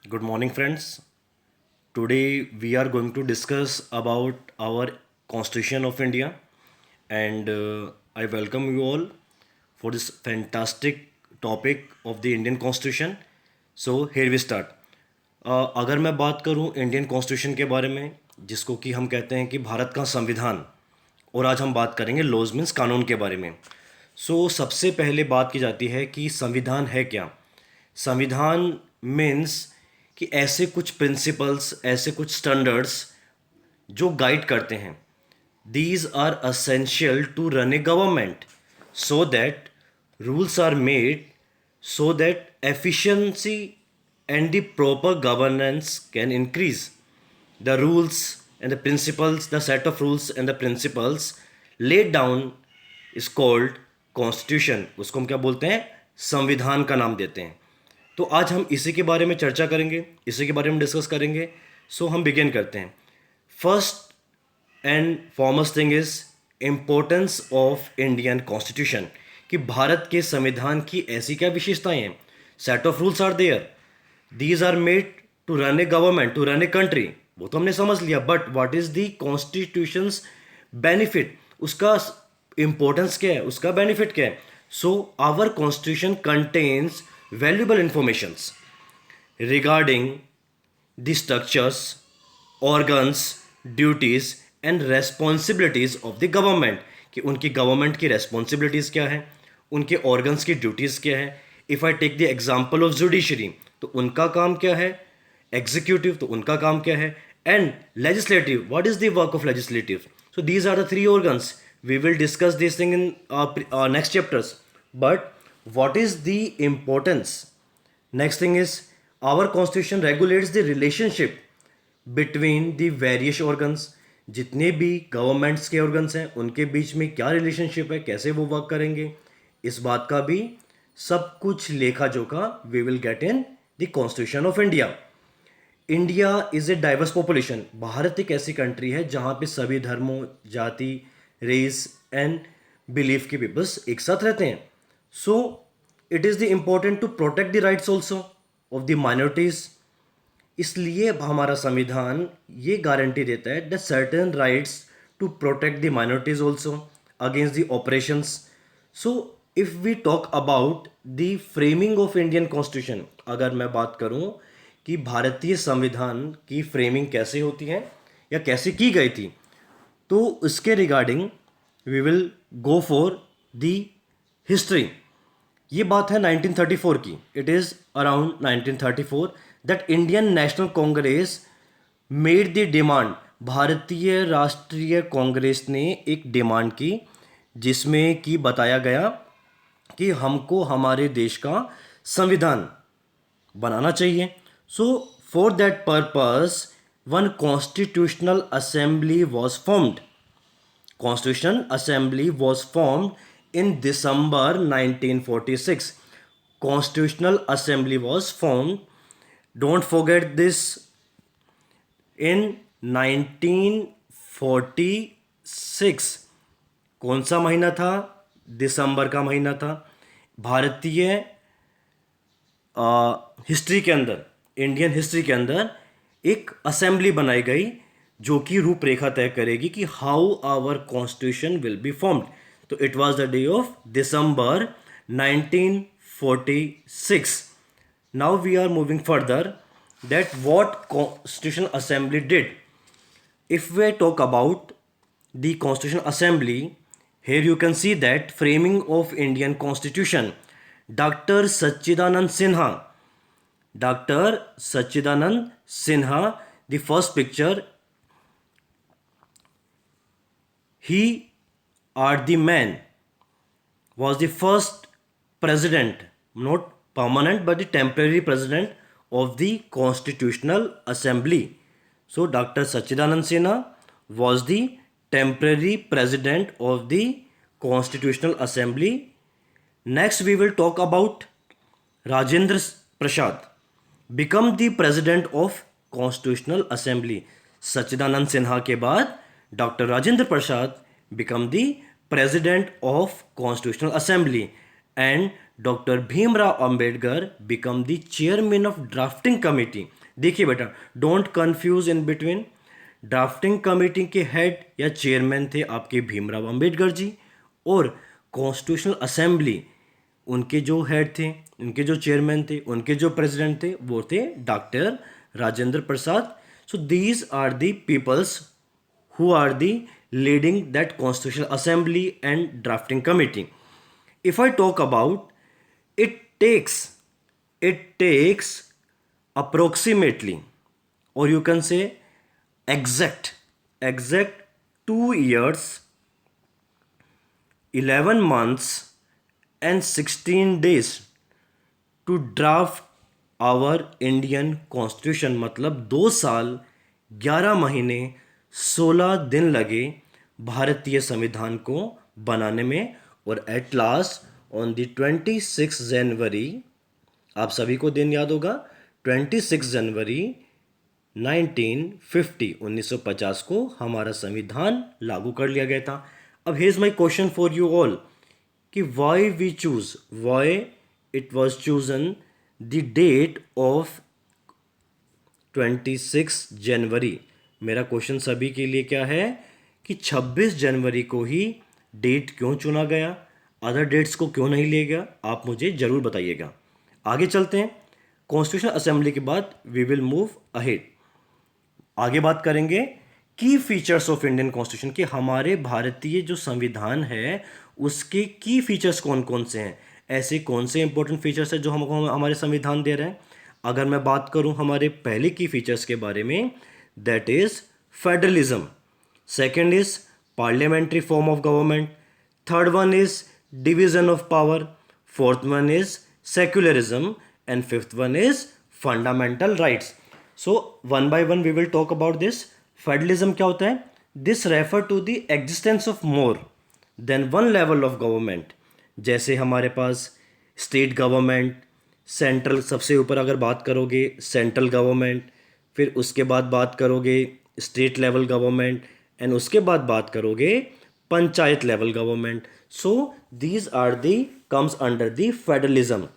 Good morning, friends. Today we are going to discuss about our Constitution of India, and I welcome you all for this fantastic topic of the Indian Constitution. So here we start. अगर मैं बात करूं Indian constitution के बारे में, जिसको कि हम कहते हैं कि भारत का संविधान, और आज हम बात करेंगे लॉज मीन्स कानून के बारे में। सबसे पहले बात की जाती है कि संविधान है क्या। संविधान मीन्स कि ऐसे कुछ प्रिंसिपल्स, ऐसे कुछ स्टैंडर्ड्स जो गाइड करते हैं। These are essential to run a government so that rules are made so that efficiency and the proper governance can increase. The rules and the principles, the set of rules and the principles laid down is called constitution. उसको हम क्या बोलते हैं? संविधान का नाम देते हैं। तो आज हम इसी के बारे में चर्चा करेंगे, इसी के बारे में डिस्कस करेंगे। हम बिगिन करते हैं। First and foremost thing is importance of Indian constitution, कि भारत के संविधान की ऐसी क्या विशेषताएं हैं। Set of rules are there, these are made to run a government, to run a country, वो तो हमने समझ लिया। But what is the constitution's benefit, उसका इंपॉर्टेंस क्या है, उसका बेनिफिट क्या है। Our constitution contains valuable informations regarding the structures, organs, duties and responsibilities of the government, कि उनकी गवर्नमेंट की रेस्पॉन्सिबिलिटीज़ क्या है, उनके ऑर्गन्स की ड्यूटीज़ क्या है। If I take the example of judiciary, तो उनका काम क्या है। एग्जीक्यूटिव, तो उनका काम क्या है। And legislative, what is the work of legislative. So these are the three organs. We will discuss this thing in next chapters, but what is the importance. Next thing is our constitution regulates the relationship between the various organs. जितने भी governments के organs हैं उनके बीच में क्या relationship है, कैसे वो वर्क करेंगे, इस बात का भी सब कुछ लेखा जोखा we will get in the constitution of India. India is a diverse population. Bharat एक ऐसी कंट्री है जहाँ पे सभी धर्मों, जाति, रेस एंड बिलीफ के पीपल्स एक साथ रहते हैं। So it is the important to protect the rights also of the minorities. इसलिए हमारा संविधान ये गारंटी देता है the certain rights to protect the minorities also against the operations. If we talk about the framing of Indian constitution, अगर मैं बात करूं कि भारतीय संविधान की फ्रेमिंग कैसे होती है या कैसे की गई थी, तो इसके regarding we will go for the history. ये बात है 1934 की। It is around 1934 that Indian National Congress made the demand. Bharatiya Rashtriya Congress ने एक डिमांड की जिसमें कि बताया गया कि हमको हमारे देश का संविधान बनाना चाहिए। For that purpose one constitutional assembly was formed. Constitutional Assembly was formed in December 1946. Constitutional Assembly was formed, don't forget this, in 1946। कौन सा महीना था? दिसंबर का महीना था। भारतीय हिस्ट्री के अंदर, इंडियन हिस्ट्री के अंदर एक असेंबली बनाई गई जो कि रूपरेखा तय करेगी कि how our constitution will be formed. तो it was the day of December 1946। Now we are moving further that what constitution assembly did. If we talk about the constitution assembly, here you can see that framing of Indian Constitution, Dr. Sachidanand Sinha, Dr. Sachidanand Sinha, the first picture, he are the man, was the first president, not permanent but the temporary president of the Constitutional Assembly. So Dr. Sachidanand Sinha was the temporary president of the Constitutional Assembly. Next we will talk about Rajendra Prasad become the president of Constitutional Assembly. सच्चिदानंद सिन्हा के बाद doctor Rajendra Prasad become the president of Constitutional Assembly, and doctor Bhimrao Ambedkar become the chairman of drafting committee. देखिए बेटा, don't confuse in between. Drafting committee के head या chairman थे आपके भीमराव अंबेडकर जी, और constitutional assembly उनके जो हेड थे, उनके जो चेयरमैन थे, उनके जो प्रेसिडेंट थे वो थे doctor Rajendra Prasad. So these are the peoples who are the leading that constitutional assembly and drafting committee. If I talk about, it takes approximately, or you can say exact 2 years, 11 months and 16 days to draft our Indian constitution. मतलब 2 साल 11 महीने 16 दिन लगे भारतीय संविधान को बनाने में। और एट लास्ट ऑन द 26 जनवरी, आप सभी को दिन याद होगा, 26 जनवरी 1950 को हमारा संविधान लागू कर लिया गया था। अब here's my question for you all कि why it was chosen the date of 26 January. मेरा क्वेश्चन सभी के लिए क्या है कि 26 जनवरी को ही डेट क्यों चुना गया, अदर डेट्स को क्यों नहीं लिया गया, आप मुझे ज़रूर बताइएगा। आगे चलते हैं। कॉन्स्टिट्यूशन असेंबली के बाद वी विल मूव अहेड। आगे बात करेंगे की फीचर्स ऑफ इंडियन कॉन्स्टिट्यूशन, कि हमारे भारतीय जो संविधान है उसके की फीचर्स कौन कौन से हैं, ऐसे कौन से इंपॉर्टेंट फीचर्स हैं जो हमको हमारे संविधान दे रहे हैं। अगर मैं बात करूं हमारे पहले की फीचर्स के बारे में, that is federalism, second is parliamentary form of government, third one is division of power, fourth one is secularism, and fifth one is fundamental rights. So one by one we will talk about this. Federalism क्या होता है? This refer to the existence of more than one level of government. जैसे हमारे पास state government, central, सबसे ऊपर अगर बात करोगे सेंट्रल गवर्नमेंट, फिर उसके बाद बात करोगे स्टेट लेवल गवर्नमेंट, एंड उसके बाद बात करोगे panchayat level government. So these are the comes under the federalism.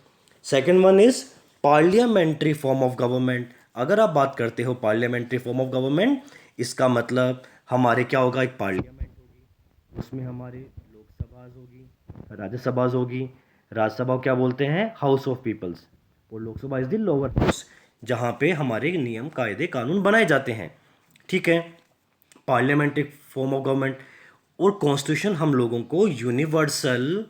Second one is parliamentary form of government. अगर आप बात करते हो पार्लियामेंट्री फॉर्म ऑफ गवर्नमेंट, इसका मतलब हमारे क्या होगा, एक पार्लियामेंट होगी, उसमें हमारे लोकसभा होगी, राज्यसभा होगी। राज्यसभा को क्या बोलते हैं? House of peoples. और Lok Sabha is the lower house, जहाँ पे हमारे नियम कायदे कानून बनाए जाते हैं। ठीक है, पार्लियामेंट्री फॉर्म ऑफ गवर्नमेंट। और कॉन्स्टिट्यूशन हम लोगों को यूनिवर्सल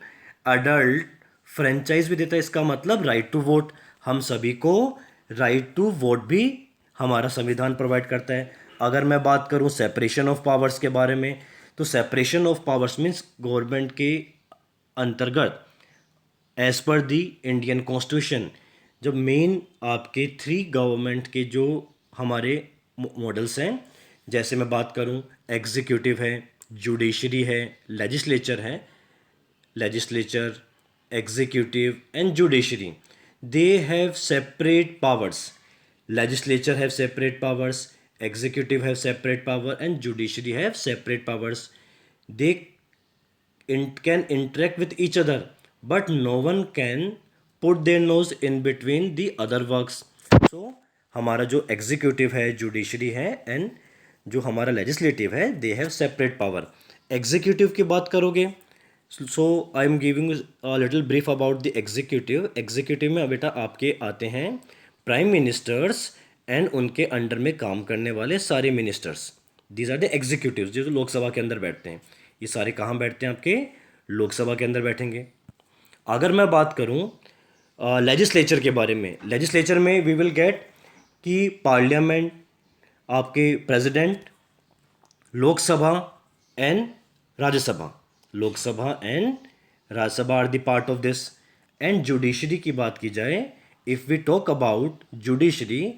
अडल्ट फ्रेंचाइज भी देता है। इसका मतलब राइट टू वोट, हम सभी को राइट टू वोट भी हमारा संविधान प्रोवाइड करता है। अगर मैं बात करूं सेपरेशन ऑफ पावर्स के बारे में, तो separation of powers means government के अंतर्गत एज पर दी इंडियन कॉन्स्टिट्यूशन, जब मेन आपके 3 गवर्नमेंट के जो हमारे मॉडल्स हैं, जैसे मैं बात करूं एग्जीक्यूटिव है, जुडिशरी है, लेजिस्लेचर है। Legislature, executive and judiciary, they have separate powers. Legislature have separate powers, executive have separate power, and judiciary have separate powers. They can interact with each other, but no one can put their nose in between the other works. So हमारा जो executive है, judiciary है, and जो हमारा legislative है, they have separate power. executive की बात करोगे, so I am giving little brief about the executive. Executive में बेटा आपके आते हैं प्राइम मिनिस्टर्स एंड उनके अंडर में काम करने वाले सारे ministers. These are the executives जो लोकसभा के अंदर बैठते हैं। ये सारे कहाँ बैठते हैं? आपके लोकसभा के अंदर बैठेंगे। अगर मैं बात करूँ लेजिस्लेचर के बारे में, लेजिस्लेचर में वी विल गेट कि पार्लियामेंट, आपके president, Lok Sabha and Rajya Sabha. Lok Sabha and Rajya Sabha are the part of this. And judiciary की बात की जाए, if we talk about judiciary,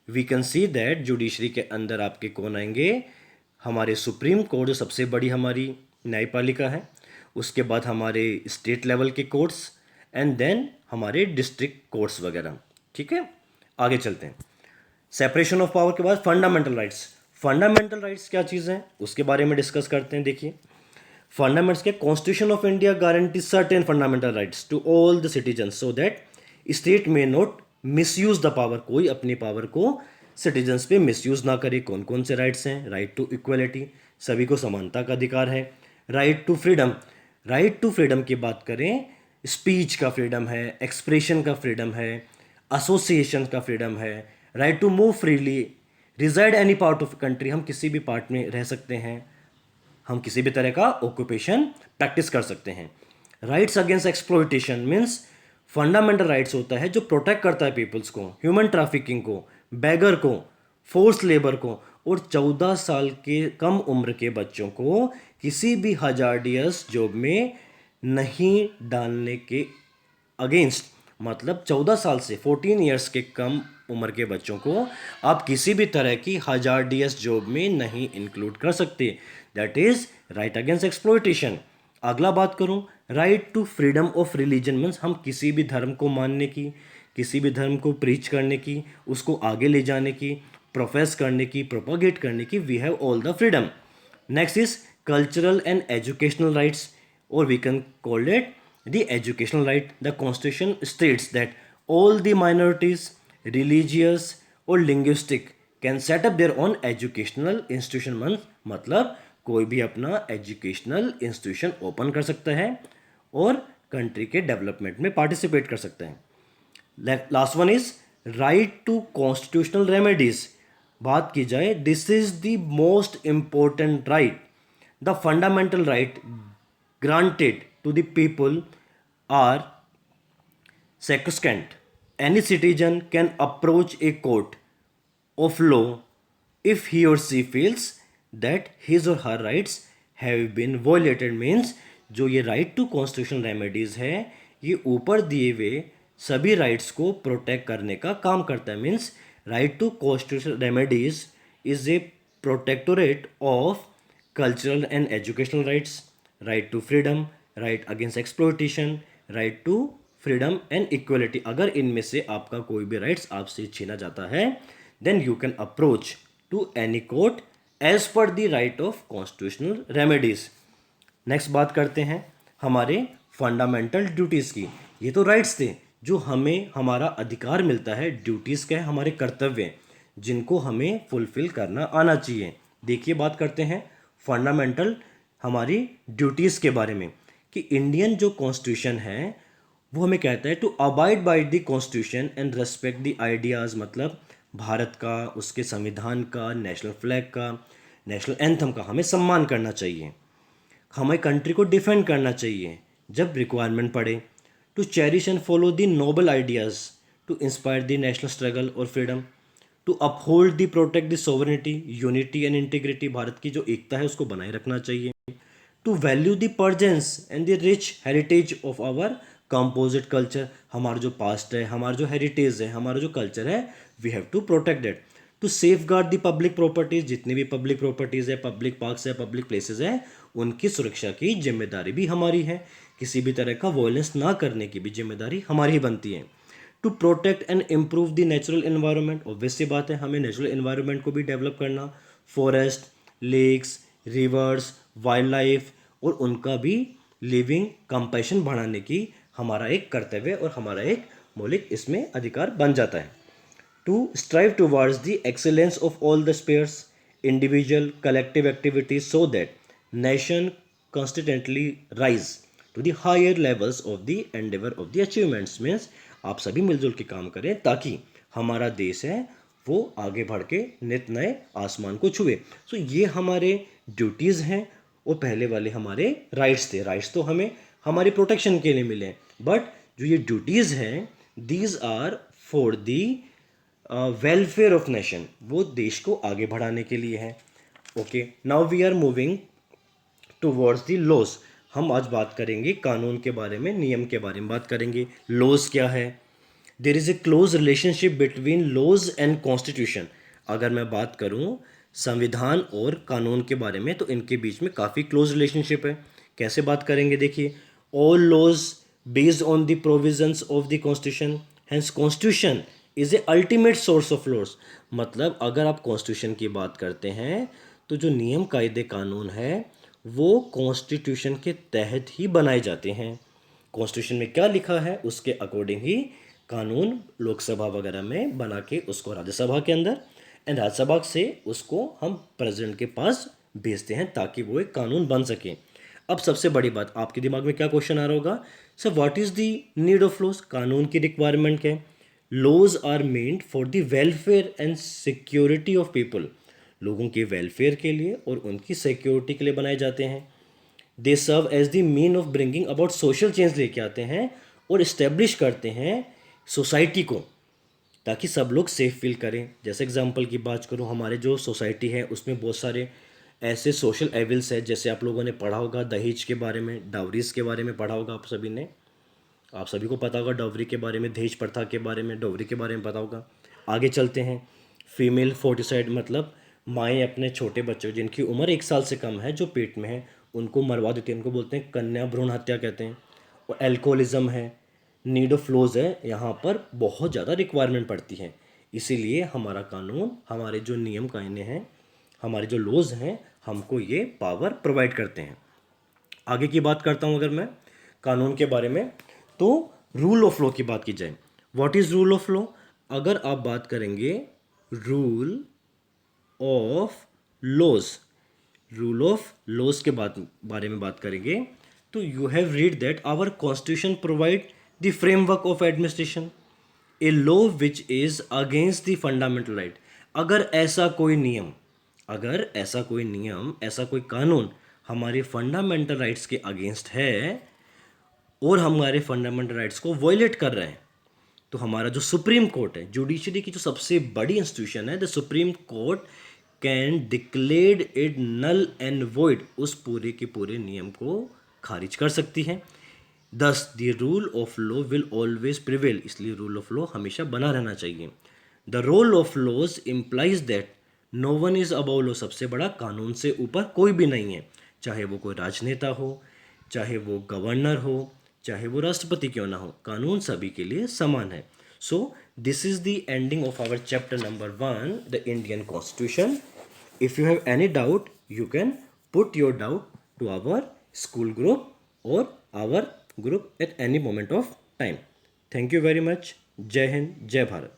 we can see that judiciary के अंदर आपके कौन आएंगे? हमारे सुप्रीम कोर्ट जो सबसे बड़ी हमारी न्यायपालिका है, उसके बाद हमारे स्टेट लेवल के कोर्ट्स, एंड देन हमारे डिस्ट्रिक्ट कोर्ट्स वगैरह। ठीक है, आगे चलते हैं। सेपरेशन ऑफ पावर के बाद फंडामेंटल राइट्स। फंडामेंटल राइट्स क्या चीज़ हैं उसके बारे में डिस्कस करते हैं। देखिए, फंडामेंट्स के constitution of India guarantee certain fundamental rights to all the citizen so that state may not misuse the power, कोई अपनी पावर को सिटीजन्स पे मिसयूज ना करे। कौन कौन से राइट्स हैं? राइट टू इक्वलिटी, सभी को समानता का अधिकार है। Right to freedom, right to freedom की बात करें, स्पीच का फ्रीडम है, एक्सप्रेशन का फ्रीडम है, एसोसिएशन का फ्रीडम है। Right to move freely, reside any part of country, हम किसी भी पार्ट में रह सकते हैं, हम किसी भी तरह का ऑक्यूपेशन प्रैक्टिस कर सकते हैं। Rights against exploitation means fundamental rights होता है जो प्रोटेक्ट करता है पीपल्स को, ह्यूमन ट्रैफिकिंग को, बैगर को, फोर्स लेबर को, और 14 साल के कम उम्र के बच्चों को किसी भी हजार्डियस जॉब में नहीं डालने के अगेंस्ट। मतलब 14 साल से 14 ईयर्स के कम उम्र के बच्चों को आप किसी भी तरह की हजार्डियस जॉब में नहीं इंक्लूड कर सकते। That is right against exploitation. अगला बात करूं, right to freedom of religion means हम किसी भी धर्म को मानने की, किसी भी धर्म को प्रीच करने की, उसको आगे ले जाने की, प्रोफेस करने की, प्रोपोगेट करने की, we have all the freedom. Next is cultural and educational rights, or we can call it the educational right. The constitution states that all the minorities, religious or linguistic can set up their own educational institution। मतलब कोई भी अपना educational institution open कर सकता है और country के development में पार्टिसिपेट कर सकते हैं। Last one is right to constitutional remedies. बात की जाए, this is the most important right, the fundamental right granted to the people are sacrosanct. Any citizen can approach a court of law if he or she feels that his or her rights have been violated। Means जो ये right to constitutional remedies है ये ऊपर दिए हुए सभी rights को protect करने का काम करता है। Means right to constitutional remedies is a protectorate of cultural and educational rights, right to freedom, right against exploitation, right to freedom and equality. अगर इनमें से आपका कोई भी राइट्स आपसे छीना जाता है then you can approach to any court as per the right of constitutional remedies. Next बात करते हैं हमारे फंडामेंटल ड्यूटीज़ की। ये तो राइट्स थे जो हमें हमारा अधिकार मिलता है, ड्यूटीज़ क्या है? हमारे कर्तव्य जिनको हमें फुलफिल करना आना चाहिए। देखिए बात करते हैं फंडामेंटल हमारी ड्यूटीज़ के बारे में कि इंडियन जो कॉन्स्टिट्यूशन है वो हमें कहता है to abide by the constitution and respect the ideas. मतलब भारत का, उसके संविधान का, नेशनल फ्लैग का, नेशनल एंथम का हमें सम्मान करना चाहिए, हमें कंट्री को डिफेंड करना चाहिए जब रिक्वायरमेंट पड़े। To cherish and follow the noble ideas to inspire the national struggle और freedom. To uphold the protect the sovereignty, unity and integrity, Bharat की जो एकता है उसको बनाए रखना चाहिए। To value the presence and the rich heritage of our composite culture, हमारा जो पास्ट है, हमारा जो हेरिटेज है, हमारा जो कल्चर है, we have to protect that. To safeguard the public properties, जितनी भी पब्लिक प्रॉपर्टीज़ है, पब्लिक पार्क्स है, पब्लिक प्लेसेस है, उनकी सुरक्षा की जिम्मेदारी भी हमारी है, किसी भी तरह का वायलेंस ना करने की भी जिम्मेदारी हमारी ही बनती है। To protect and improve the natural environment, obvious सी बात है हमें नेचुरल इन्वायरमेंट को भी डेवलप करना, forest, lakes, rivers, wildlife और उनका भी लिविंग कंपैशन बढ़ाने की हमारा एक कर्तव्य और हमारा एक मौलिक इसमें अधिकार बन जाता है। To strive towards the excellence of all the spheres, individual collective activities so that nation constantly rise to the higher levels of the endeavour of the achievements. Means आप सभी मिलजुल के काम करें ताकि हमारा देश है वो आगे बढ़ के नित नए आसमान को छुए। सो ये हमारे ड्यूटीज़ हैं और पहले वाले हमारे राइट्स थे। राइट्स तो हमें हमारी प्रोटेक्शन के लिए मिले, बट जो ये ड्यूटीज़ हैं these are for the welfare of nation, वो देश को आगे बढ़ाने के लिए है। Okay, now we are moving towards the laws. हम आज बात करेंगे कानून के बारे में, नियम के बारे में बात करेंगे। लॉज क्या है? There is a close relationship between laws and constitution. अगर मैं बात करूं संविधान और कानून के बारे में तो इनके बीच में काफ़ी क्लोज रिलेशनशिप है। कैसे बात करेंगे? देखिए, all laws based on the provisions of the constitution, hence constitution is a ultimate source of laws. मतलब अगर आप कॉन्स्टिट्यूशन की बात करते हैं तो जो नियम कायदे कानून है वो कॉन्स्टिट्यूशन के तहत ही बनाए जाते हैं। कॉन्स्टिट्यूशन में क्या लिखा है उसके अकॉर्डिंग ही कानून लोकसभा वगैरह में बना के उसको राज्यसभा के अंदर एंड राज्यसभा से उसको हम प्रेसिडेंट के पास भेजते हैं ताकि वो एक कानून बन सके। अब सबसे बड़ी बात, आपके दिमाग में क्या क्वेश्चन आ रहा होगा, sir what is the need of laws? कानून की रिक्वायरमेंट क्या है? Laws are made for the welfare and security of people. लोगों के वेलफेयर के लिए और उनकी सिक्योरिटी के लिए बनाए जाते हैं। They serve as the mean of bringing about social change लेके आते हैं और इस्टेब्लिश करते हैं सोसाइटी को, ताकि सब लोग सेफ फील करें। जैसे एग्जांपल की बात करूं, हमारे जो सोसाइटी है उसमें बहुत सारे ऐसे सोशल एविल्स है, जैसे आप लोगों ने पढ़ा होगा दहेज के बारे में, डावरीज के बारे में पढ़ा होगा आप सभी ने। आप सभी को पता होगा डावरी के बारे में, दहेज प्रथा के बारे में, डावरी के बारे में पता होगा। आगे चलते हैं, फीमेल फोर्टिसाइड मतलब माएँ अपने छोटे बच्चों जिनकी उम्र 1 साल से कम है जो पेट में है उनको मरवा देती हैं, उनको बोलते हैं कन्या भ्रूण हत्या कहते हैं। और एल्कोहलिज्म है, नीड ऑफ लॉज है, यहाँ पर बहुत ज़्यादा रिक्वायरमेंट पड़ती है। इसीलिए हमारा कानून, हमारे जो नियम कायदे हैं, हमारे जो लॉज हैं, हमको ये पावर प्रोवाइड करते हैं। आगे की बात करता हूँ अगर मैं कानून के बारे में, तो रूल ऑफ लॉ की बात की जाए, what is rule of law? अगर आप बात करेंगे rule of laws, rule of laws के बारे में बात करेंगे तो you have read that our constitution provide the framework of administration a law which is against the fundamental right. अगर ऐसा कोई नियम, अगर ऐसा कोई नियम, ऐसा कोई कानून हमारे फंडामेंटल राइट्स के अगेंस्ट है और हमारे फंडामेंटल राइट्स को वॉयलेट कर रहे हैं, तो हमारा जो सुप्रीम कोर्ट है, जुडिशरी की जो सबसे बड़ी इंस्टीट्यूशन है, the supreme court can declare it null and void, उस पूरे के पूरे नियम को खारिज कर सकती है। Thus the rule of law will always prevail, इसलिए रूल ऑफ लॉ हमेशा बना रहना चाहिए। The role of laws implies that no one is above law, सबसे बड़ा कानून से ऊपर कोई भी नहीं है, चाहे वो कोई राजनेता हो, चाहे वो गवर्नर हो, चाहे वो राष्ट्रपति क्यों ना हो, कानून सभी के लिए समान है। So this is the ending of our chapter number 1, the Indian constitution. If you have any doubt you can put your doubt to our school group और our group at any moment of time. Thank you very much. जय हिंद, जय भारत।